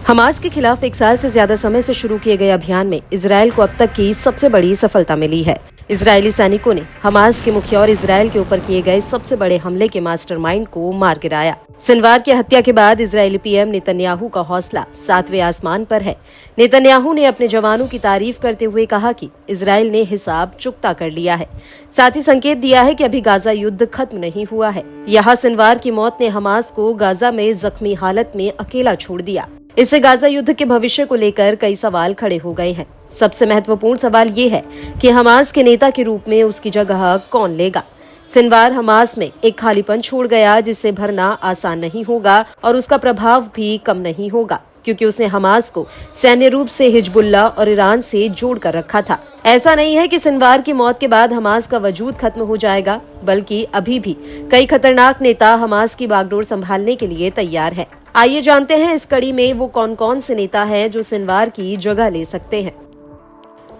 Hamas के खिलाफ 1 साल से ज्यादा समय से शुरू किए गए अभियान में इजरायल को अब तक की सबसे बड़ी सफलता मिली है। इजरायली सैनिकों ने हमास के मुखिया और इजरायल के ऊपर किए गए सबसे बड़े हमले के मास्टरमाइंड को मार गिराया। शनिवार की हत्या के बाद इजरायली पीएम नेतन्याहू का हौसला 7वें आसमान पर है। नेतन्याहू ने अपने जवानों की तारीफ करते हुए कहा कि इजरायल ने हिसाब चुकता कर लिया है। साथ ही संकेत दिया है कि अभी गाजा युद्ध खत्म नहीं हुआ है। यहाँ शनिवार की मौत ने हमास को गाजा में जख्मी हालत में अकेला छोड़ दिया। इससे गाजा युद्ध के भविष्य को लेकर कई सवाल खड़े हो गए हैं। सबसे महत्वपूर्ण सवाल ये है कि हमास के नेता के रूप में उसकी जगह कौन लेगा। शनिवार हमास में एक खालीपन छोड़ गया जिसे भरना आसान नहीं होगा और उसका प्रभाव भी कम नहीं होगा, क्योंकि उसने हमास को सैन्य रूप से हिजबुल्लाह और ईरान से जोड़ कर रखा था। ऐसा नहीं है कि शनिवार की मौत के बाद हमास का वजूद खत्म हो जाएगा, बल्कि अभी भी कई खतरनाक नेता हमास की बागडोर संभालने के लिए तैयार हैं। आइए जानते हैं इस कड़ी में वो कौन कौन से नेता हैं जो शनिवार की जगह ले सकते हैं।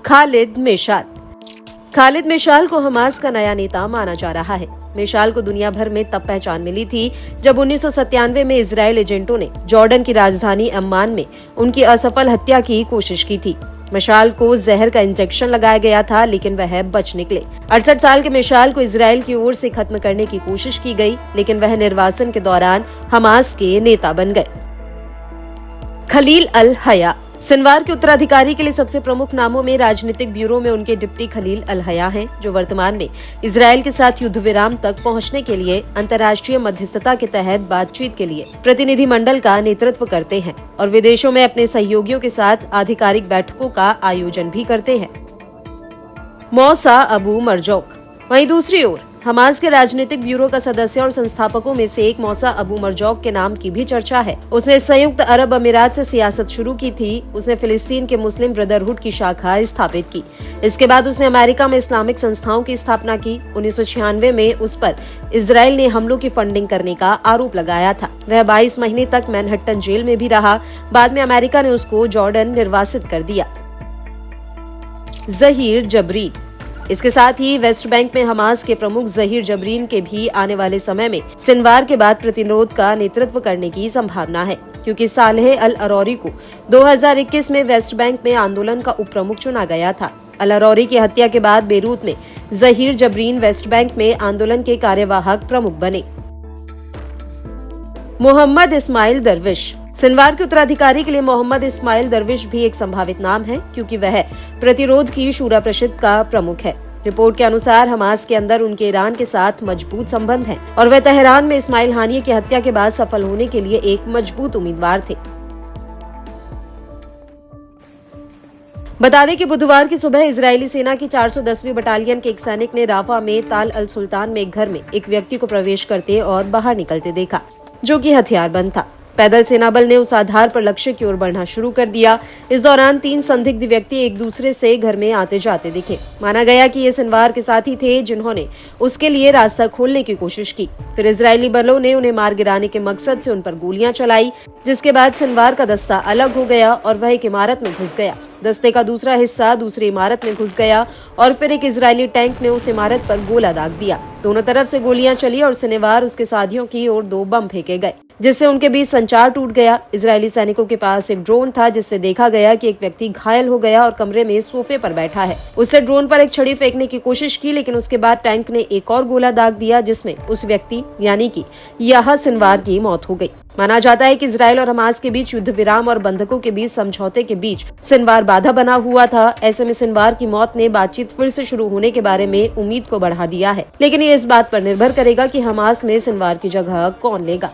खालिद मेशाल। खालिद मेशाल को हमास का नया नेता माना जा रहा है। मेशाल को दुनिया भर में तब पहचान मिली थी जब 1997 में इजरायल एजेंटों ने जॉर्डन की राजधानी अम्मान में उनकी असफल हत्या की कोशिश की थी। मेशाल को जहर का इंजेक्शन लगाया गया था, लेकिन वह बच निकले। 68 साल के मेशाल को इजरायल की ओर से खत्म करने की कोशिश की गई, लेकिन वह निर्वासन के दौरान हमास के नेता बन गए। खलील अल हया। शनिवार के उत्तराधिकारी के लिए सबसे प्रमुख नामों में राजनीतिक ब्यूरो में उनके डिप्टी खलील अल हया हैं, जो वर्तमान में इजरायल के साथ युद्ध विराम तक पहुंचने के लिए अंतर्राष्ट्रीय मध्यस्थता के तहत बातचीत के लिए प्रतिनिधि मंडल का नेतृत्व करते हैं और विदेशों में अपने सहयोगियों के साथ आधिकारिक बैठकों का आयोजन भी करते हैं। मौसा अबू मरजौक। वहीं दूसरी ओर हमास के राजनीतिक ब्यूरो का सदस्य और संस्थापकों में से एक मौसा अबू मरजौक के नाम की भी चर्चा है। उसने संयुक्त अरब अमीरात से सियासत शुरू की थी। उसने फिलिस्तीन के मुस्लिम ब्रदरहुड की शाखा स्थापित की। इसके बाद उसने अमेरिका में इस्लामिक संस्थाओं की स्थापना की। 1996 में उस पर इजरायल ने हमलों की फंडिंग करने का आरोप लगाया था। वह 22 महीने तक मैनहट्टन जेल में भी रहा। बाद में अमेरिका ने उसको जॉर्डन निर्वासित कर दिया। जहीर जबरीन। इसके साथ ही वेस्ट बैंक में हमास के प्रमुख जहीर जबरीन के भी आने वाले समय में शनिवार के बाद प्रतिरोध का नेतृत्व करने की संभावना है, क्योंकि सालेह अल अरौरी को 2021 में वेस्ट बैंक में आंदोलन का उप प्रमुख चुना गया था। अल अरौरी की हत्या के बाद बेरूत में जहीर जबरीन वेस्ट बैंक में आंदोलन के कार्यवाहक प्रमुख बने। मोहम्मद इस्माइल दरविश। शनिवार के उत्तराधिकारी के लिए मोहम्मद इस्माइल दरविश भी एक संभावित नाम है, क्योंकि वह प्रतिरोध की शूरा परिषद का प्रमुख है। रिपोर्ट के अनुसार हमास के अंदर उनके ईरान के साथ मजबूत संबंध हैं और वह तेहरान में इस्माइल हानिया की हत्या के बाद सफल होने के लिए एक मजबूत उम्मीदवार थे। बता दें कि बुधवार की सुबह इजरायली सेना की 410वीं बटालियन के एक सैनिक ने राफा में ताल अल सुल्तान में एक घर में एक व्यक्ति को प्रवेश करते और बाहर निकलते देखा, जो कि हथियारबंद था। पैदल सेना बल ने उस आधार पर लक्ष्य की ओर बढ़ना शुरू कर दिया। इस दौरान 3 संदिग्ध व्यक्ति एक दूसरे से घर में आते जाते दिखे। माना गया कि ये शनिवार के साथी थे जिन्होंने उसके लिए रास्ता खोलने की कोशिश की। फिर इजरायली बलों ने उन्हें मार गिराने के मकसद से उन पर गोलियां चलाई, जिसके बाद शनिवार का दस्ता अलग हो गया और वह एक इमारत में घुस गया। दस्ते का दूसरा हिस्सा दूसरी इमारत में घुस गया और फिर एक इजरायली टैंक ने उस इमारत पर गोला दाग दिया। दोनों तरफ से गोलियां चली और शनिवार उसके साथियों की ओर 2 बम फेंके गए, जिससे उनके बीच संचार टूट गया। इजरायली सैनिकों के पास एक ड्रोन था, जिससे देखा गया कि एक व्यक्ति घायल हो गया और कमरे में सोफे पर बैठा है। उससे ड्रोन पर एक छड़ी फेंकने की कोशिश की, लेकिन उसके बाद टैंक ने एक और गोला दाग दिया, जिसमें उस व्यक्ति यानी कि यह शनिवार की मौत हो गई। माना जाता है कि इजरायल और हमास के बीच युद्ध विराम और बंधकों के बीच समझौते के बीच शनिवार बाधा बना हुआ था। ऐसे में शनिवार की मौत ने बातचीत फिर से शुरू होने के बारे में उम्मीद को बढ़ा दिया है, लेकिन ये इस बात पर निर्भर करेगा कि हमास में शनिवार की जगह कौन लेगा।